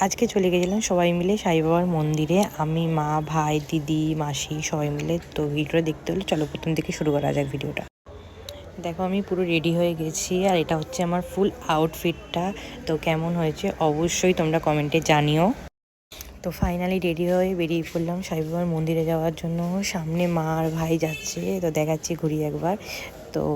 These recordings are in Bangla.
আজকে চলে গেছিলাম সবাই মিলে সাই বাবার মন্দিরে, আমি, মা, ভাই, দিদি, মাসি সবাই মিলে। তো ভিডিওটা দেখতে হলে চলো প্রথম থেকে শুরু করা যাক ভিডিওটা। দেখো আমি পুরো রেডি হয়ে গেছি, আর এটা হচ্ছে আমার ফুল আউটফিটটা। তো কেমন হয়েছে অবশ্যই তোমরা কমেন্টে জানিও। তো ফাইনালি রেডি হয়ে বেরিয়ে পড়লাম সাই বাবার মন্দিরে যাওয়ার জন্য। সামনে মা আর ভাই যাচ্ছে, তো দেখাচ্ছি ঘুরিয়ে একবার। তো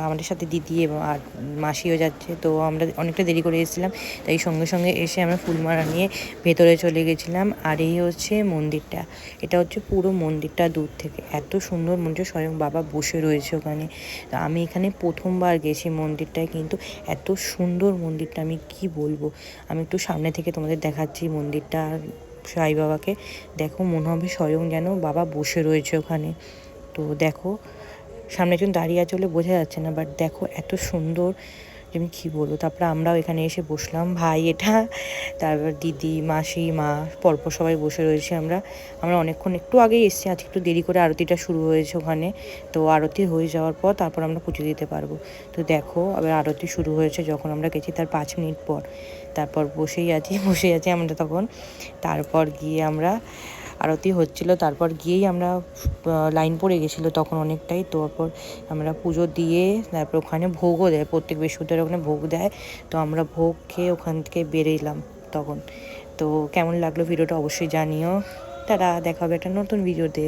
আমাদের সাথে দিদি এবং আর মাসিও যাচ্ছে। তো আমরা অনেকটা দেরি করে এসেছিলাম, তাই সঙ্গে সঙ্গে এসে আমরা ফুলমালা নিয়ে ভেতরে চলে গেছিলাম। আর এই হচ্ছে মন্দিরটা, এটা হচ্ছে পুরো মন্দিরটা দূর থেকে এত সুন্দর মন্দির, স্বয়ং বাবা বসে রয়েছে ওখানে। তো আমি এখানে প্রথমবার গেছি মন্দিরটায়, কিন্তু এত সুন্দর মন্দিরটা আমি কি বলবো। আমি একটু সামনে থেকে তোমাদের দেখাচ্ছি মন্দিরটা। আর সাই বাবাকে দেখো, মনে হবে স্বয়ং যেন বাবা বসে রয়েছে ওখানে। তো দেখো সামনে একজন দাঁড়িয়ে আছে বলে বোঝা যাচ্ছে না, বাট দেখো এত সুন্দর যে আমি কী বলবো। তারপরে আমরাও এখানে এসে বসলাম, ভাই এটা, তারপর দিদি, মাসি, মা, পরপর সবাই বসে রয়েছে। আমরা অনেকক্ষণ একটু আগেই এসেছি, আজকে একটু দেরি করে আরতিটা শুরু হয়েছে ওখানে। তো আরতি হয়ে যাওয়ার পর তারপর আমরা পুজো দিতে পারবো। তো দেখো আবার আরতি শুরু হয়েছে যখন আমরা গেছি তার 5 মিনিট পর। তারপর বসেই আছি আমরা তখন। তারপর গিয়ে আমরা আরতি হচ্ছিলো, তারপর গিয়েই আমরা লাইন পড়ে গেছিলো তখন অনেকটাই। তারপর আমরা পুজো দিয়ে তারপর ওখানে ভোগও দেয়, প্রত্যেক বৃহস্পতিবার ওখানে ভোগ দেয়। তো আমরা ভোগ খেয়ে ওখান থেকে বেরিয়েলাম তখন। তো কেমন লাগলো ভিডিওটা অবশ্যই জানিও। তারা দেখা হবে একটা নতুন ভিডিওতে।